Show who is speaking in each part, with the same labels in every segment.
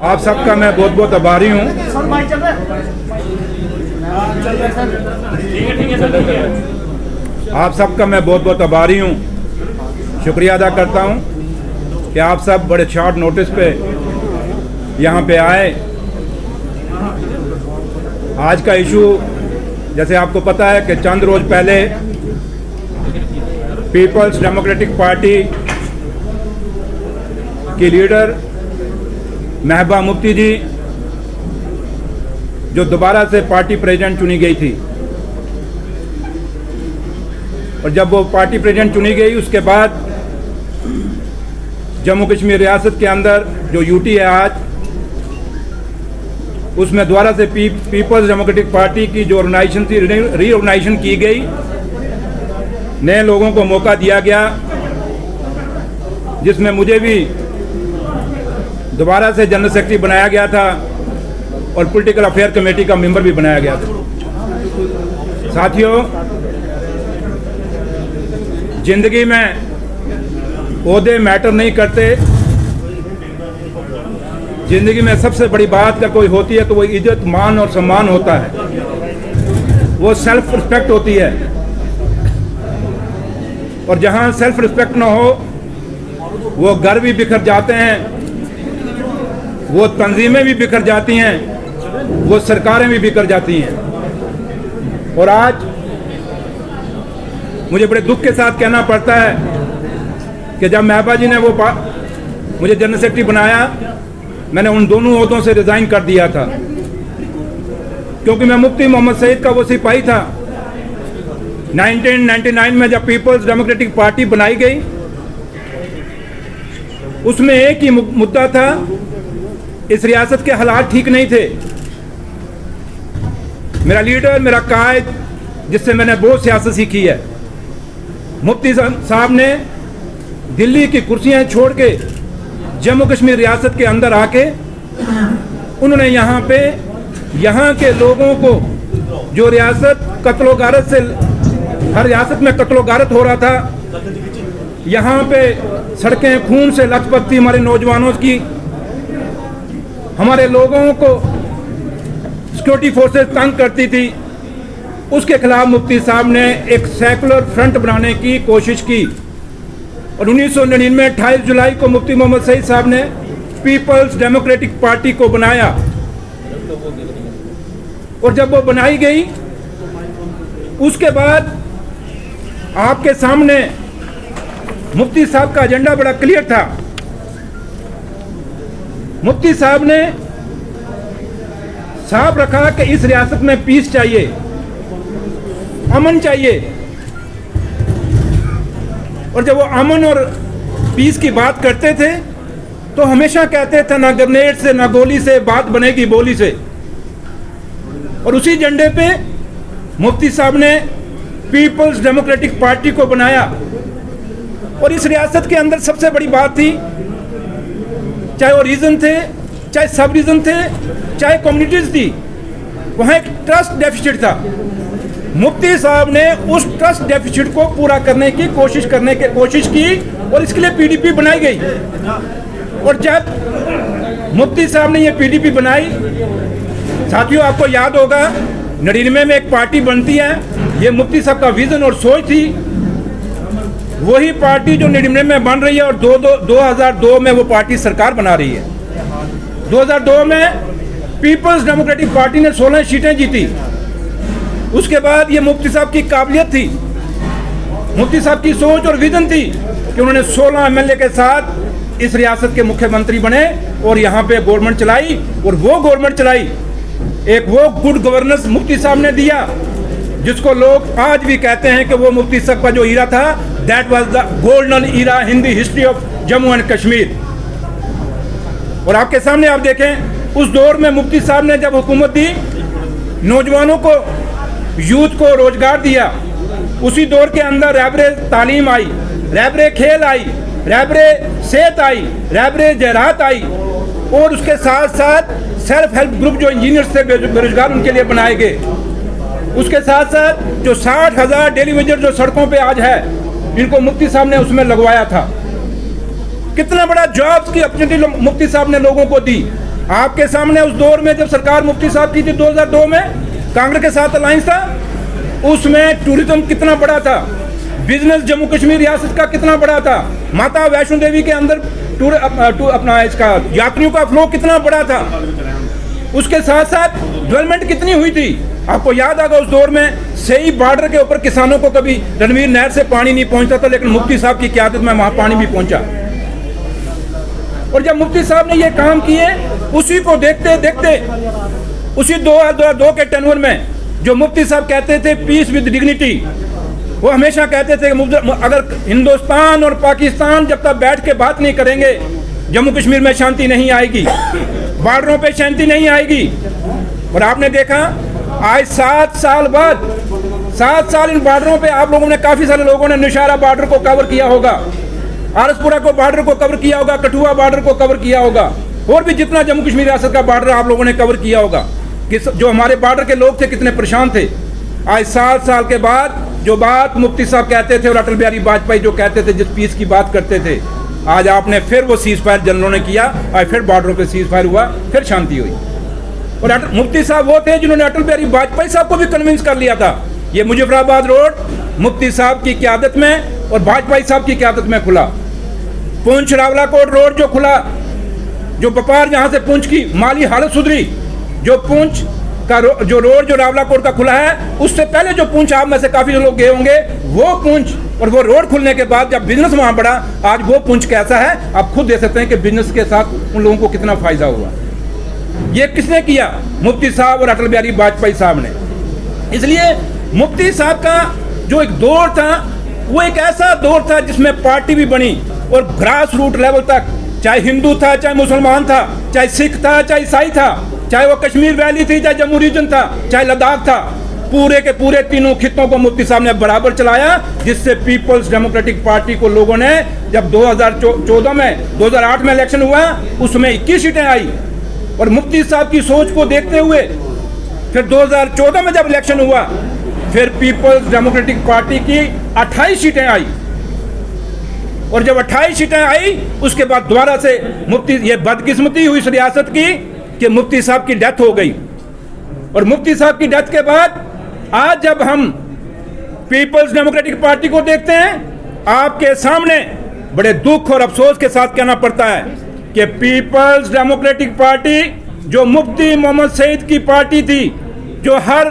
Speaker 1: आप सबका मैं बहुत बहुत आभारी हूँ। आप सबका मैं बहुत बहुत आभारी हूँ, शुक्रिया अदा करता हूँ कि आप सब बड़े शॉर्ट नोटिस पे यहाँ पे आए। आज का इशू जैसे आपको पता है कि चंद रोज पहले पीपल्स डेमोक्रेटिक पार्टी की लीडर महबूबा मुफ्ती जी जो दोबारा से पार्टी प्रेसिडेंट चुनी गई थी, और जब वो पार्टी प्रेसिडेंट चुनी गई उसके बाद जम्मू कश्मीर रियासत के अंदर जो यूटी है आज, उसमें दोबारा से पीपल्स डेमोक्रेटिक पार्टी की जो ऑर्गेनाइजेशन थी रीऑर्गेनाइजेशन की गई, नए लोगों को मौका दिया गया, जिसमें मुझे भी दोबारा से जनरल सेक्रेटरी बनाया गया था और पॉलिटिकल अफेयर कमेटी का मेंबर भी बनाया गया था। साथियों, जिंदगी में ओहदे मैटर नहीं करते। जिंदगी में सबसे बड़ी बात अगर कोई होती है तो वो इज्जत, मान और सम्मान होता है, वो सेल्फ रिस्पेक्ट होती है। और जहां सेल्फ रिस्पेक्ट ना हो वो घर भी बिखर जाते हैं, वो तंजीमें भी बिखर जाती हैं, वो सरकारें भी बिखर जाती हैं। और आज मुझे बड़े दुख के साथ कहना पड़ता है कि जब महबूबा जी ने मुझे जनरल सेक्रेटरी बनाया, मैंने उन दोनों ओहदों से रिजाइन कर दिया था, क्योंकि मैं मुफ्ती मोहम्मद सईद का वो सिपाही था। 1999 में जब पीपल्स डेमोक्रेटिक पार्टी बनाई गई, उसमें एक ही मुद्दा था, इस रियासत के हालात ठीक नहीं थे। मेरा लीडर, मेरा कायद, जिससे मैंने बहुत सियासत सीखी है, मुफ्ती साहब ने दिल्ली की कुर्सियां छोड़ के जम्मू कश्मीर रियासत के अंदर आके उन्होंने यहाँ पे यहाँ के लोगों को, जो रियासत कत्लो गारत से, हर रियासत में कत्लो गारत हो रहा था, यहाँ पे सड़कें खून से लथपथ थी हमारे नौजवानों की, हमारे लोगों को सिक्योरिटी फोर्सेस तंग करती थी, उसके खिलाफ मुफ्ती साहब ने एक सेकुलर फ्रंट बनाने की कोशिश की। और 1999 में 28 जुलाई को मुफ्ती मोहम्मद सईद साहब ने पीपल्स डेमोक्रेटिक पार्टी को बनाया। और जब वो बनाई गई, उसके बाद आपके सामने मुफ्ती साहब का एजेंडा बड़ा क्लियर था। मुफ्ती साहब ने साफ रखा कि इस रियासत में पीस चाहिए, अमन चाहिए। और जब वो अमन और पीस की बात करते थे तो हमेशा कहते थे ना ग्रेनेड से ना गोली से बात बनेगी बोली से। और उसी एजेंडे पे मुफ्ती साहब ने पीपल्स डेमोक्रेटिक पार्टी को बनाया। और इस रियासत के अंदर सबसे बड़ी बात थी, चाहे वो रीजन थे, चाहे सब रीजन थे, चाहे कम्युनिटीज थी, वहां एक ट्रस्ट डेफिसिट था। मुफ्ती साहब ने उस ट्रस्ट डेफिसिट को पूरा करने की कोशिश की और इसके लिए पीडीपी बनाई गई। और जब मुफ्ती साहब ने ये पीडीपी बनाई, साथियों आपको याद होगा 99 में एक पार्टी बनती है, ये मुफ्ती साहब का विजन और सोच थी। वही पार्टी जो 99 में बन रही है और 2002 में वो पार्टी सरकार बना रही है। 2002 में पीपल्स डेमोक्रेटिक पार्टी ने 16 सीटें जीती। उसके बाद ये मुफ्ती साहब की काबिलियत थी, मुफ्ती साहब की सोच और विजन थी कि उन्होंने 16 एमएलए के साथ इस रियासत के मुख्यमंत्री बने और यहाँ पे गवर्नमेंट चलाई। और वो गवर्नमेंट चलाई, एक वो गुड गवर्नेंस मुफ्ती साहब ने दिया, जिसको लोग आज भी कहते हैं कि वो मुफ्ती साहब का जो ईरा था, that was the golden era in the history of Jammu and Kashmir. और आपके सामने आप देखें, उस दौर में मुफ्ती साहब ने जब हुकूमत दी, नौजवानों को, यूथ को रोजगार दिया। उसी दौर के अंदर रहबरे तालीम आई, रहबरे खेल आई, रहबरे सेहत आई, रहबरे ज़राअत आई। और उसके साथ साथ सेल्फ हेल्प ग्रुप जो इंजीनियर्स थे बेरोजगार, उनके लिए बनाए गए। उसके साथ साथ जो 60,000 डेली वेजर जो सड़कों पे आज है, इनको मुफ्ती साहब ने उसमें लगवाया था। कितना बड़ा जॉब्स की अपॉर्चुनिटी मुफ्ती साहब ने लोगों को दी। आपके सामने उस दौर में जब सरकार मुफ्ती साहब की थी 2002 में, कांग्रेस के साथ अलायंस था, उसमें टूरिज्म कितना बड़ा था, बिजनेस जम्मू कश्मीर रियासत का कितना बड़ा था, माता वैष्णो देवी के अंदर अपना इसका यात्रियों का फ्लो कितना बड़ा था, उसके साथ साथ डेवलपमेंट कितनी हुई थी। आपको याद आगा उस दौर में सही बॉर्डर के ऊपर किसानों को कभी रणवीर नहर से पानी नहीं पहुंचता था, लेकिन मुफ्ती साहब की क़यादत में वहां पानी भी पहुंचा। और जब मुफ्ती साहब ने ये काम किए, उसी को देखते देखते उसी 2002 के टेन्योर में जो मुफ्ती साहब कहते थे पीस विद डिग्निटी, वो हमेशा कहते थे कि अगर हिंदुस्तान और पाकिस्तान जब तक बैठ के बात नहीं करेंगे, जम्मू कश्मीर में शांति नहीं आएगी, बॉर्डरों पे शांति नहीं आएगी। और आपने देखा आज 7 साल बाद, 7 साल इन बॉर्डरों पे आप लोगों ने, काफी सारे लोगों ने निशारा बॉर्डर को कवर किया होगा, आरसपुरा को बॉर्डर को कवर किया होगा, कठुआ बॉर्डर को कवर किया होगा, और भी जितना जम्मू कश्मीर रियासत का बॉर्डर आप लोगों ने कवर किया होगा कि जो हमारे बॉर्डर के लोग थे कितने परेशान थे। आज 7 साल के बाद जो बात मुफ्ती साहब कहते थे और अटल बिहारी वाजपेयी जो कहते थे, जिस पीस की बात करते थे, आज आपने फिर वो सीज फायर जनरलों ने किया, आज फिर बॉर्डरों पे सीज फायर हुआ, फिर शांति हुई। और मुफ्ती साहब वो थे जिन्होंने अटल बिहारी वाजपेयी साहब को भी कन्विंस कर लिया था। ये मुजफ्फराबाद रोड मुफ्ती साहब की क़यादत में और वाजपेयी साहब की क़यादत में खुला। पुंछ रावलाकोट रोड जो खुला, जो व्यापार जहाँ से पुंछ की माली हालत सुधरी, जो पुंछ का जो रोड जो रावलाकोट का खुला है, उससे पहले जो पुंछ आप में से काफी लोग गए होंगे, वो पुंछ और वो रोड खुलने के बाद जब बिजनेस वहां बढ़ा, आज वो पुंछ कैसा है आप खुद देख सकते हैं कि बिजनेस के साथ उन लोगों को कितना फायदा हुआ। ये किसने किया? मुफ्ती साहब और अटल बिहारी वाजपेयी साहब ने। इसलिए मुफ्ती साहब का जो एक दौर था, वो एक ऐसा दौर था जिसमें पार्टी भी बनी और ग्रास रूट लेवल तक, चाहे हिंदू था, चाहे मुसलमान था, चाहे सिख था, चाहे ईसाई था, चाहे वो कश्मीर वैली थी, चाहे जम्मू रीजन था, चाहे लद्दाख था, पूरे के पूरे तीनों खित्तों को मुफ्ती साहब ने बराबर चलाया, जिससे पीपल्स डेमोक्रेटिक पार्टी को लोगों ने जब 2008 में इलेक्शन हुआ, उसमें 21 सीटें आई। और मुफ्ती साहब की सोच को देखते हुए फिर 2014 में जब इलेक्शन हुआ, फिर पीपल्स डेमोक्रेटिक पार्टी की 28 सीटें आई। और जब 28 सीटें आई, उसके बाद दोबारा से ये बदकिस्मती हुई इस रियासत की कि मुफ्ती साहब की डेथ हो गई। और मुफ्ती साहब की डेथ के बाद आज जब हम पीपल्स डेमोक्रेटिक पार्टी को देखते हैं, आपके सामने बड़े दुख और अफसोस के साथ कहना पड़ता है कि पीपल्स डेमोक्रेटिक पार्टी जो मुफ्ती मोहम्मद सईद की पार्टी थी, जो हर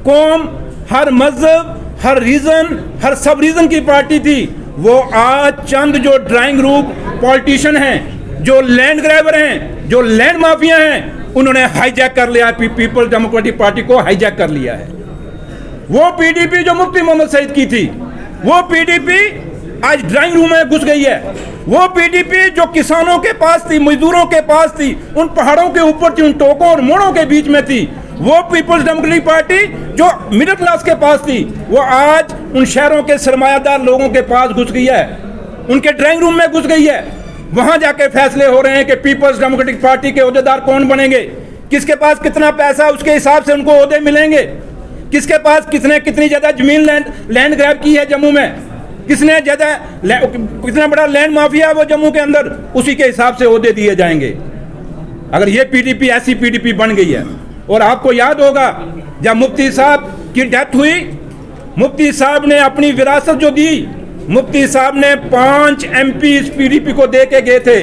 Speaker 1: कौम, हर मजहब, हर रीजन, हर सब रीजन की पार्टी थी, वो आज चंद जो ड्राइंग रूम पॉलिटिशियन हैं, जो लैंड ग्रैबर हैं, जो लैंड माफिया हैं, उन्होंने हाईजैक कर लिया है। पीपल्स डेमोक्रेटिक पार्टी को हाईजैक कर लिया है। वो पीडीपी जो मुफ्ती मोहम्मद सईद की थी, वो पीडीपी आज ड्राइंग रूम में घुस गई है। वो पीडीपी जो किसानों के पास थी, मजदूरों के पास थी, उन पहाड़ों के ऊपर थी, उन टोकों और मोड़ों के बीच में थी, वो पीपल्स डेमोक्रेटिक पार्टी जो मिडिल क्लास के पास थी, वो आज उन शहरों के सरमायादार लोगों के पास घुस गई है, उनके ड्राइंग रूम में घुस गई है। वहां जाके फैसले हो रहे हैं कि पीपल्स डेमोक्रेटिक पार्टी के ओहदेदार कौन बनेंगे, किसके पास कितना पैसा, उसके हिसाब से उनको ओहदे मिलेंगे, किसके पास कितनी ज्यादा जमीन लैंड ग्रैब की है जम्मू में, किसने ज्यादा कितना बड़ा लैंड माफिया है वो जम्मू के अंदर, उसी के हिसाब से ओहदे दिए जाएंगे। अगर ये पीडीपी ऐसी पीडीपी बन गई है। और आपको याद होगा जब मुफ्ती साहब की डेथ हुई, मुफ्ती साहब ने अपनी विरासत जो दी, मुफ्ती साहब ने 5 MP इस पीडीपी को दे के गए थे,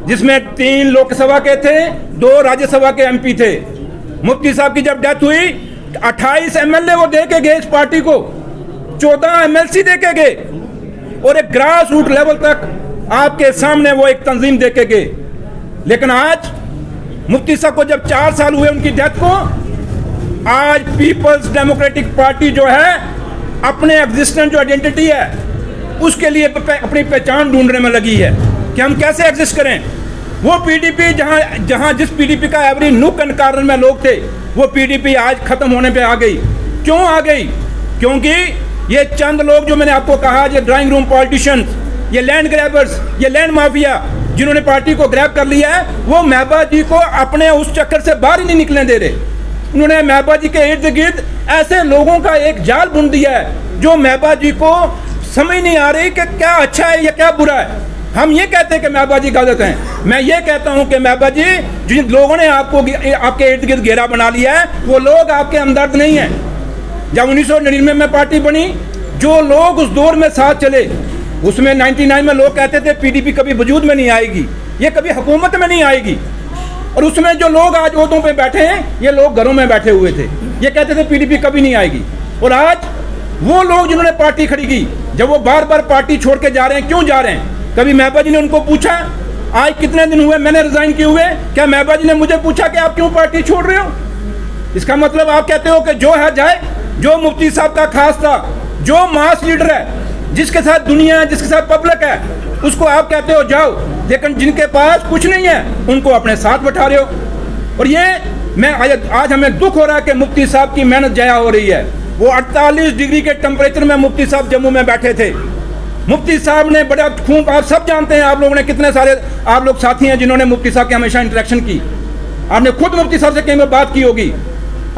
Speaker 1: जिसमें 3 लोकसभा के थे, 2 राज्यसभा के MP थे। मुफ्ती साहब की जब डेथ हुई, 28 MLA वो दे के गए इस पार्टी को, 14 MLC दे के गए, और एक ग्रास रूट लेवल तक आपके सामने वो एक तंजीम दे के गए। लेकिन आज मुफ्ती साहब को जब 4 साल हुए उनकी डेथ को, आज पीपल्स डेमोक्रेटिक पार्टी जो है अपने एग्जिस्टेंस जो आइडेंटिटी है उसके लिए अपनी पहचान ढूंढने में लगी है कि हम कैसे एग्जिस्ट करें। वो पीडीपी जहां जिस पीडीपी का एवरी नुक एंड कॉर्नर में लोग थे, वो पीडीपी आज खत्म होने पे आ गई। क्यों आ गई? क्योंकि ये चंद लोग जो मैंने आपको कहा, ये ड्राइंग रूम पॉलिटिशियंस, ये लैंड ग्रैबर्स, ये लैंड माफिया जिन्होंने पार्टी को ग्रैब कर लिया है, वो महबूबा जी को अपने उस चक्कर से बाहर ही नहीं निकलने दे रहे। उन्होंने महबूबा जी के इर्द गिर्द ऐसे लोगों का एक जाल बुन दिया है जो महबूबा जी को समझ नहीं आ रही कि क्या अच्छा है या क्या बुरा है। हम ये कहते हैं कि महबूबा जी गलत हैं। मैं ये कहता हूं कि महबूबा जी, जिन लोगों ने आपके इर्द गिर्द घेरा बना लिया है, वो लोग आपके हमदर्द नहीं हैं। जब 1999 में पार्टी बनी, जो लोग उस दौर में साथ चले, उसमें 99 में लोग कहते थे पीडीपी कभी वजूद में नहीं आएगी, ये कभी हुकूमत में नहीं आएगी। और उसमें जो लोग आज ओहदों पे बैठे हैं, ये लोग घरों में बैठे हुए थे, ये कहते थे पीडीपी कभी नहीं आएगी। और आज वो लोग जिन्होंने पार्टी खड़ी की, जब वो बार बार पार्टी छोड़ के जा रहे हैं, क्यों जा रहे हैं? कभी महबूबा जी ने उनको पूछा? आज कितने दिन हुए मैंने रिजाइन किए हुए, क्या महबूबा जी ने मुझे पूछा कि आप क्यों पार्टी छोड़ रहे हो? इसका मतलब आप कहते हो कि जो है जाए, जो मुफ्ती साहब का खास था, जो मास लीडर है, जिसके साथ दुनिया है, जिसके साथ पब्लिक है, उसको आप कहते हो जाओ, लेकिन जिनके पास कुछ नहीं है उनको अपने साथ बैठा रहे हो। और ये मैं आज हमें दुख हो रहा है कि मुफ्ती साहब की मेहनत जाया हो रही है। वो 48 डिग्री के टेम्परेचर में मुफ्ती साहब जम्मू में बैठे थे। मुफ्ती साहब ने बड़ा खूब, आप सब जानते हैं, आप लोगों ने कितने सारे आप लोग साथी हैं जिन्होंने मुफ्ती साहब के हमेशा इंटरेक्शन की, आपने खुद मुफ्ती साहब से कहीं में बात की होगी।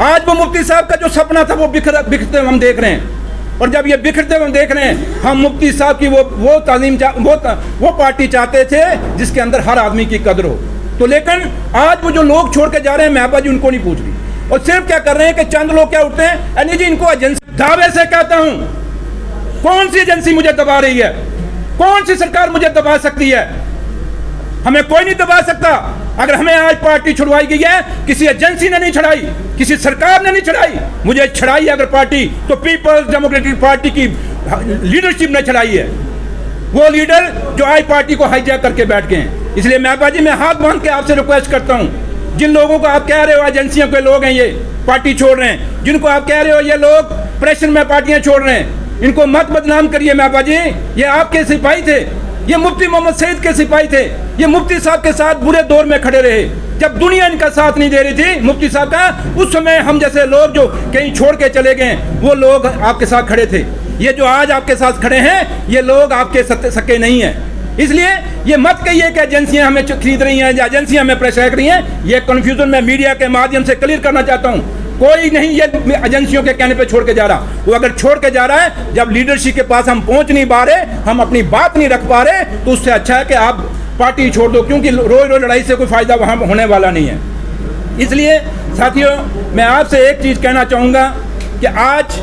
Speaker 1: आज वो मुफ्ती साहब का जो सपना था वो बिखरते हम देख रहे हैं। और जब ये बिखरते हुए देख रहे हैं, हम मुफ्ती साहब की वो तालीम वो पार्टी चाहते थे जिसके अंदर हर आदमी की कदर हो। तो लेकिन आज वो जो लोग छोड़ के जा रहे हैं, महबूबा जी उनको नहीं पूछ रही, और सिर्फ क्या कर रहे हैं कि चंद लोग क्या उठते हैं, अनिल जी इनको एजेंसी, दावे से कहता हूं, कौन सी एजेंसी मुझे दबा रही है? कौन सी सरकार मुझे दबा सकती है? हमें कोई नहीं दबा सकता। अगर हमें आज पार्टी छुड़वाई गई है, किसी एजेंसी ने नहीं छुड़ाई, किसी सरकार ने नहीं छुड़ाई, मुझे छुड़ाई अगर पार्टी तो पीपल्स डेमोक्रेटिक पार्टी की लीडरशिप ने छुड़ाई है। वो लीडर जो आज पार्टी को हाईजैक करके बैठ गए हैं। इसलिए महबूबा जी, मैं हाथ बांध के आपसे रिक्वेस्ट करता हूं, जिन लोगों को आप कह रहे हो एजेंसियों के लोग हैं, ये पार्टी छोड़ रहे हैं, जिनको आप कह रहे हो ये लोग प्रेशर में पार्टियां छोड़ रहे हैं, इनको मत बदनाम करिए महबूबा जी। ये आपके सिपाही थे, ये मुफ्ती मोहम्मद सईद के सिपाही थे, ये मुफ्ती साहब के साथ बुरे दौर में खड़े रहे। जब दुनिया इनका साथ नहीं दे रही थी मुफ्ती साहब का, उस समय हम जैसे लोग जो कहीं छोड़ के चले गए, वो लोग आपके साथ खड़े थे। ये जो आज आपके साथ खड़े हैं, ये लोग आपके सके नहीं हैं। इसलिए ये मत कहिए कि एजेंसियां हमें खरीद रही हैं या एजेंसियां हमें प्रेशर कर रही हैं। ये कन्फ्यूजन मैं मीडिया के माध्यम से क्लियर करना चाहता हूं। कोई नहीं ये एजेंसियों के कहने पे छोड़ के जा रहा। वो अगर छोड़ के जा रहा है, जब लीडरशिप के पास हम पहुंच नहीं पा रहे, हम अपनी बात नहीं रख पा रहे, तो उससे अच्छा है कि आप पार्टी छोड़ दो, क्योंकि रोज रोज लड़ाई से कोई फायदा वहां होने वाला नहीं है। इसलिए साथियों, मैं आपसे एक चीज कहना चाहूंगा कि आज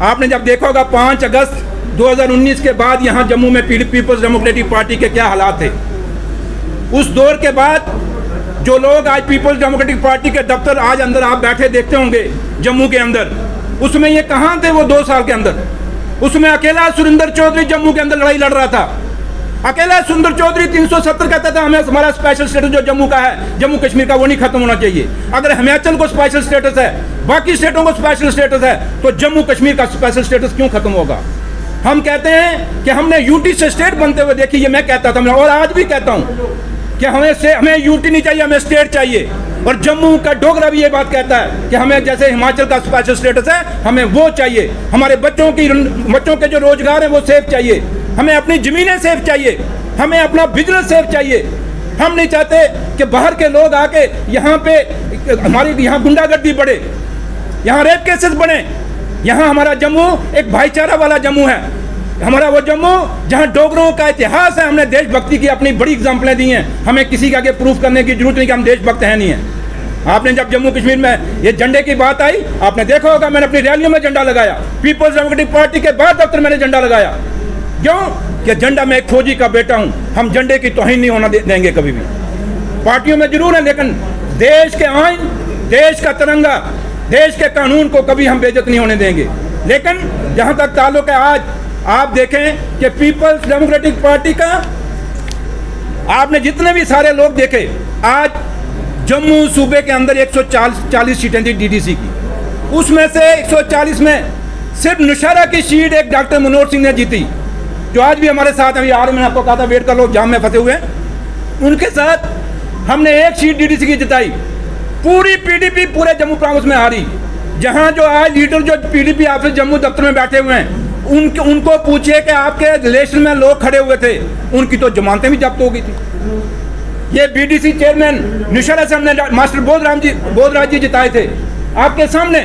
Speaker 1: आपने जब देखा होगा 5 अगस्त 2019 के बाद यहाँ जम्मू में पीपल्स डेमोक्रेटिक पार्टी के क्या हालात थे। उस दौर के बाद जो लोग आज पीपल्स डेमोक्रेटिक पार्टी के दफ्तर आज अंदर आप बैठे देखते होंगे जम्मू के अंदर, उसमें ये कहाँ थे वो 2 साल के अंदर? उसमें अकेला सुरेंद्र चौधरी जम्मू के अंदर लड़ाई लड़ रहा था। अकेला सुरेंद्र चौधरी 370 कहता था हमें हमारा स्पेशल स्टेटस जो जम्मू का है, जम्मू कश्मीर का, वो नहीं खत्म होना चाहिए। अगर हिमाचल को स्पेशल स्टेटस है, बाकी स्टेटों को स्पेशल स्टेटस है, तो जम्मू कश्मीर का स्पेशल स्टेटस क्यों खत्म होगा? हम कहते हैं कि हमने यूटी से स्टेट बनते हुए देखी, ये मैं कहता था और आज भी कहता हूँ कि हमें यूटी नहीं चाहिए, हमें स्टेट चाहिए। और जम्मू का डोगरा भी ये बात कहता है कि हमें जैसे हिमाचल का स्पेशल स्टेटस है, हमें वो चाहिए। हमारे बच्चों के जो रोजगार है वो सेफ चाहिए, हमें अपनी जमीनें सेफ चाहिए, हमें अपना बिजनेस सेफ चाहिए। हम नहीं चाहते कि बाहर के लोग आके यहाँ पे हमारी यहाँ गुंडागर्दी बढ़े, यहाँ रेप केसेस बढ़े। यहाँ हमारा जम्मू एक भाईचारा वाला जम्मू है, हमारा वो जम्मू जहाँ डोगरों का इतिहास है। हमने देशभक्ति की अपनी बड़ी एग्जाम्पलें दी हैं, हमें किसी के आगे प्रूफ करने की जरूरत नहीं कि हम देशभक्त हैं नहीं है। आपने जब जम्मू कश्मीर में ये झंडे की बात आई, आपने देखा होगा मैंने अपनी रैलियों में झंडा लगाया, पीपल्स डेमोक्रेटिक पार्टी के बाद दफ्तर मैंने झंडा लगाया। क्यों? कि झंडा मैं एक फौजी का बेटा हूँ, हम झंडे की तौहीन नहीं होना देंगे कभी भी। पार्टियों में जरूर है, लेकिन देश के आइन, देश का तिरंगा, देश के कानून को कभी हम बेइज्जत नहीं होने देंगे। लेकिन जहाँ तक ताल्लुक है, आज आप देखें कि पीपल्स डेमोक्रेटिक पार्टी का आपने जितने भी सारे लोग देखे, आज जम्मू सूबे के अंदर 140 सीटें थी डीडीसी की, उसमें से 140 में सिर्फ नौशहरा की सीट एक डॉक्टर मनोहर सिंह ने जीती, जो आज भी हमारे साथ अभी आ रहे। मैंने आपको कहा था वेट कर लो, जाम में फंसे हुए हैं। उनके साथ हमने एक सीट डीडीसी की जिताई। पूरी पीडीपी पूरे जम्मू प्रांत में हारी। जहां जो आज लीडर जो पीडीपी ऑफिस जम्मू दफ्तर में बैठे हुए हैं, उनको पूछिए कि आपके रिलेशन में लोग खड़े हुए थे, उनकी तो जमानतें भी जब्त हो गई थी। ये बीडीसी चेयरमैन नौशहरा से हमने मास्टर बोधराज जी जिताए थे आपके सामने।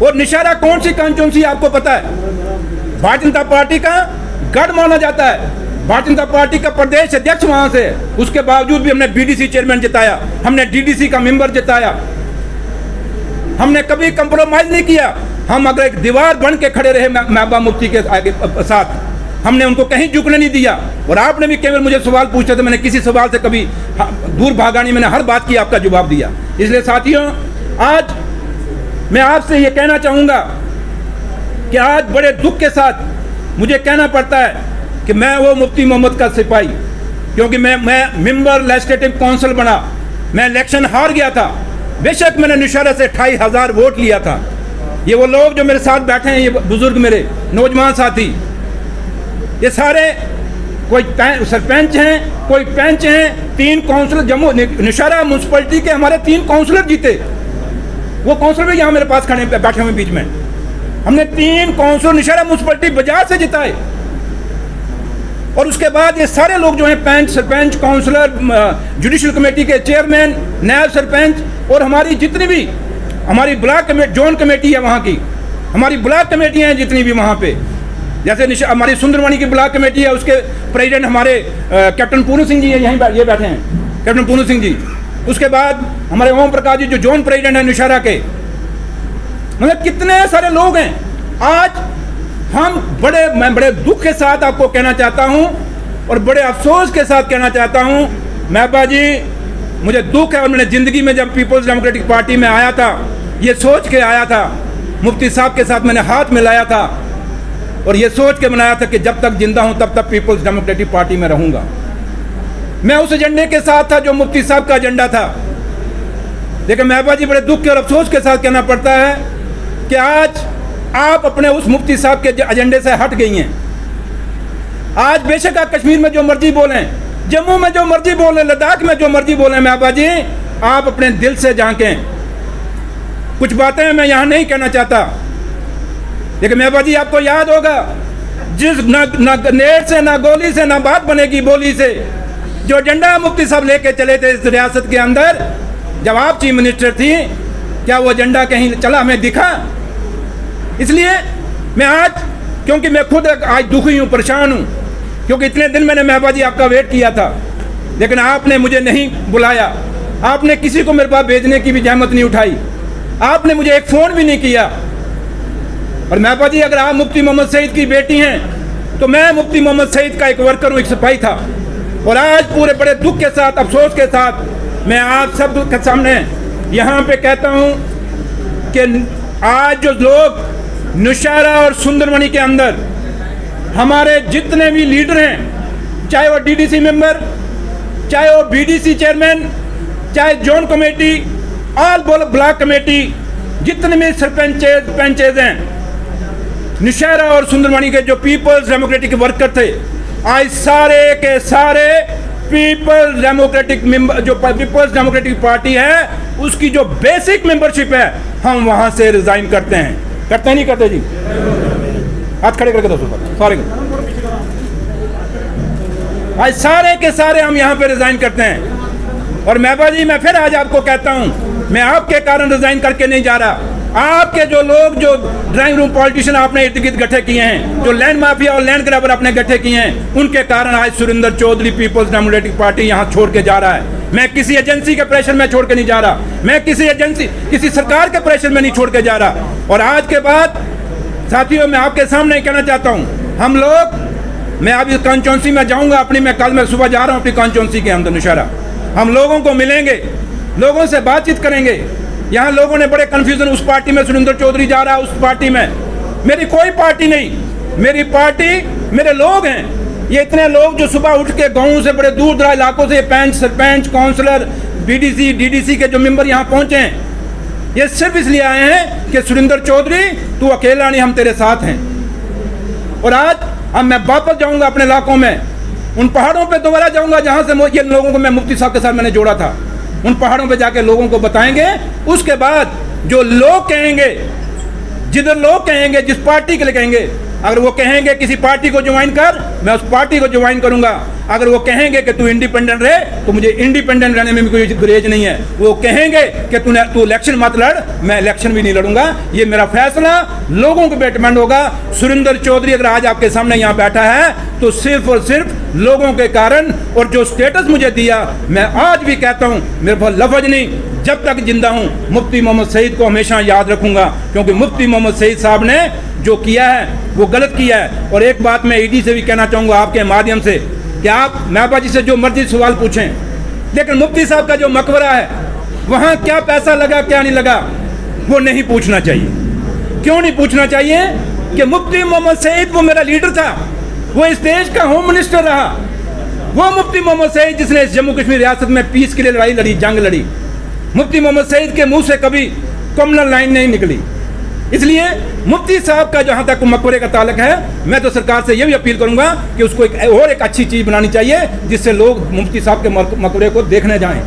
Speaker 1: और नौशहरा कौन सी कॉन्स्टिट्यूंसी आपको पता है? भारतीय जनता पार्टी का गढ़ माना जाता है। भारतीय जनता पार्टी का प्रदेश अध्यक्ष वहां से, उसके बावजूद भी हमने बीडीसी चेयरमैन जिताया, हमने डीडीसी का मेंबर जिताया, हमने कभी कंप्रोमाइज नहीं किया। हम अगर एक दीवार बन के खड़े रहे महबूबा मुफ्ती के आगे साथ, हमने उनको कहीं झुकने नहीं दिया। और आपने भी केवल मुझे सवाल पूछा था, मैंने किसी सवाल से कभी दूर भागा नहीं, मैंने हर बात की आपका जवाब दिया। इसलिए साथियों, आज मैं आपसे ये कहना चाहूँगा कि आज बड़े दुख के साथ मुझे कहना पड़ता है कि मैं वो मुफ्ती मोहम्मद का सिपाही, क्योंकि मैं मेंबर लेजिस्लेटिव काउंसिल बना, मैं इलेक्शन हार गया था। बेशक मैंने नौशहरा से 28,000 वोट लिया था। ये वो लोग जो मेरे साथ बैठे हैं, ये बुजुर्ग मेरे नौजवान साथी, ये सारे कोई सरपंच हैं, कोई पंच हैं, 3 काउंसिलर जम्मू नौशहरा म्यूनसिपलिटी के हमारे 3 काउंसिलर जीते। वो काउंसिलर भी यहाँ मेरे पास खड़े बैठे हुए बीच में। हमने 3 काउंसिलर नौशहरा म्यूनसिपलिटी बाजार से जिताए। और उसके बाद ये सारे लोग जो हैं, पंच, सरपंच, काउंसलर, जुडिशल कमेटी के चेयरमैन, नायब सरपंच, और हमारी जितनी भी हमारी ब्लॉक जोन कमेटी है वहाँ की, हमारी ब्लॉक कमेटियाँ हैं जितनी भी वहाँ पे, जैसे हमारी सुंदरवानी की ब्लॉक कमेटी है, उसके प्रेसिडेंट हमारे कैप्टन पूनू सिंह जी यहीं ये बैठे हैं, कैप्टन पूनू सिंह जी। उसके बाद हमारे ओम प्रकाश जी जो जोन प्रेसिडेंट हैं नौशहरा के। मतलब कितने सारे लोग हैं। आज मैं बड़े दुख के साथ आपको कहना चाहता हूं और बड़े अफसोस के साथ कहना चाहता हूं, महबूबा जी, मुझे दुख है। और मैंने ज़िंदगी में जब पीपल्स डेमोक्रेटिक पार्टी में आया था, ये सोच के आया था, मुफ्ती साहब के साथ मैंने हाथ मिलाया था और ये सोच के बनाया था कि जब तक जिंदा हूं तब तक पीपल्स डेमोक्रेटिक पार्टी में रहूंगा। मैं उस एजेंडे के साथ था जो मुफ्ती साहब का एजेंडा था। लेकिन महबूबा जी, बड़े दुख के और अफसोस के साथ कहना पड़ता है कि आज आप अपने उस मुफ्ती साहब के एजेंडे से हट गई हैं। आज बेशक आप कश्मीर में जो मर्जी बोलें, जम्मू में जो मर्जी बोलें, लद्दाख में जो मर्जी बोलें, महबूबा जी, आप अपने दिल से झांकें। कुछ बातें मैं यहाँ नहीं कहना चाहता, लेकिन महबूबा जी, आपको याद होगा, जिस ना नेट से, ना गोली से, ना बात बनेगी बोली से, जो एजेंडा मुफ्ती साहब लेके चले थे इस रियासत के अंदर, जब आप चीफ मिनिस्टर थी, क्या वो एजेंडा कहीं चला, हमें दिखा? इसलिए मैं आज, क्योंकि मैं खुद आज दुखी हूँ, परेशान हूँ, क्योंकि इतने दिन मैंने महबूबा जी आपका वेट किया था, लेकिन आपने मुझे नहीं बुलाया, आपने किसी को मेरे पास भेजने की भी जहमत नहीं उठाई, आपने मुझे एक फ़ोन भी नहीं किया। और महबूबा जी, अगर आप मुफ्ती मोहम्मद सईद की बेटी हैं तो मैं मुफ्ती मोहम्मद सईद का एक वर्कर हूँ, एक सिपाही था। और आज पूरे बड़े दुख के साथ, अफसोस के साथ मैं आप सब के सामने यहाँ पे कहता हूँ कि आज जो लोग नौशहरा और सुंदरवनी के अंदर हमारे जितने भी लीडर हैं, चाहे वो डीडीसी मेंबर, चाहे वो बीडीसी चेयरमैन, चाहे zone committee, all block committee, जितने भी सरपंचेज हैं, नौशहरा और सुंदरवनी के जो पीपल्स डेमोक्रेटिक वर्कर थे, आज सारे के सारे पीपल्स डेमोक्रेटिक पार्टी है, उसकी जो बेसिक मेंबरशिप है, हम वहां से रिजाइन करते हैं। करते नहीं करते जी? हाथ खड़े करके दोस्तों, सारे आज सारे के सारे हम यहाँ पे रिजाइन करते हैं। और महबूबा जी, मैं फिर आज आपको कहता हूँ, मैं आपके कारण रिजाइन करके नहीं जा रहा। आपके जो लोग, जो ड्राइंग रूम पॉलिटिशियन आपने इर्द गिर्द इकट्ठे किए हैं, जो लैंड माफिया और लैंड ग्रैबर आपने इकट्ठे किए हैं, उनके कारण आज Surendra Chaudhary People's Democratic Party यहाँ छोड़ के जा रहा है। मैं किसी एजेंसी के प्रेशर में छोड़ के नहीं जा रहा, मैं किसी सरकार के प्रेशर में नहीं छोड़ के जा रहा। और आज के बाद साथियों, मैं आपके सामने कहना चाहता हूँ, हम लोग, मैं अभी कॉन्स्टिट्यूंसी में जाऊँगा अपनी, मैं सुबह जा रहा हूँ अपनी कॉन्स्टिट्यूंसी के अंदर नौशहरा। हम लोगों को मिलेंगे, लोगों से बातचीत करेंगे। यहाँ लोगों ने बड़े कन्फ्यूजन, उस पार्टी में सुरेंद्र चौधरी जा रहा है, उस पार्टी में। मेरी कोई पार्टी नहीं, मेरी पार्टी मेरे लोग हैं। ये इतने लोग जो सुबह उठ के गाँव से, बड़े दूर दराज इलाकों से, पंच, सरपंच, काउंसलर, बीडीसी, डीडीसी के जो मेंबर यहाँ पहुँचे हैं, ये सिर्फ इसलिए आए हैं कि सुरेंद्र चौधरी, तू अकेला नहीं, हम तेरे साथ हैं। और आज मैं वापस जाऊँगा अपने इलाकों में, उन पहाड़ों पर दोबारा जाऊँगा जहाँ से ये लोगों को मैं मुफ्ती साहब के साथ मैंने जोड़ा था। उन पहाड़ों पे जाके लोगों को बताएंगे। उसके बाद जो लोग कहेंगे, जिधर लोग कहेंगे, जिस पार्टी के लिए कहेंगे, अगर वो कहेंगे किसी पार्टी को ज्वाइन कर, मैं उस पार्टी को ज्वाइन करूंगा। अगर वो कहेंगे कि तू इंडिपेंडेंट रहे तो मुझे इंडिपेंडेंट रहने में भी कोई गुरेज नहीं है। वो कहेंगे कि तू इलेक्शन मत लड़, मैं इलेक्शन भी नहीं लड़ूंगा। ये मेरा फैसला लोगों के पे डिपेंड होगा। सुरेंद्र चौधरी अगर आज आपके सामने यहाँ बैठा है तो सिर्फ और सिर्फ लोगों के कारण, और जो स्टेटस मुझे दिया, मैं आज भी कहता हूँ मेरे पास लफ्ज नहीं, जब तक जिंदा हूँ मुफ्ती मोहम्मद सईद को हमेशा याद रखूंगा, क्योंकि मुफ्ती मोहम्मद सईद साहब ने जो किया है वो गलत किया है। और एक बात मैं ईडी से भी कहना चाहूँगा आपके माध्यम से कि आप महबूबा जी से जो मर्जी सवाल पूछें, लेकिन मुफ्ती साहब का जो मकबरा है वहाँ क्या पैसा लगा क्या नहीं लगा वो नहीं पूछना चाहिए। क्यों नहीं पूछना चाहिए कि मुफ्ती मोहम्मद सईद वो मेरा लीडर था, वो इस देश का होम मिनिस्टर रहा। वो मुफ्ती मोहम्मद सईद जिसने इस जम्मू कश्मीर रियासत में पीस के लिए लड़ाई लड़ी, जंग लड़ी। मुफ्ती मोहम्मद सईद के मुंह से कभी कम्युनल लाइन नहीं निकली। इसलिए मुफ्ती साहब का जहां तक मकबरे का ताल्लुक है, मैं तो सरकार से यह भी अपील करूंगा कि उसको एक अच्छी चीज बनानी चाहिए जिससे लोग मुफ्ती साहब के मकबरे को देखने जाएं।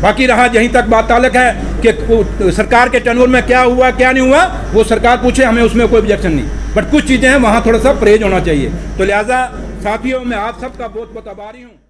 Speaker 1: बाकी रहा यहीं तक बात ताल्लुक है कि सरकार के टर्नओवर में क्या हुआ क्या नहीं हुआ, वो सरकार पूछे, हमें उसमें कोई ऑब्जेक्शन नहीं, बट कुछ चीजें हैं वहां थोड़ा सा परहेज होना चाहिए। तो लिहाजा साथियों, मैं आप सबका बहुत बहुत आभारी हूँ।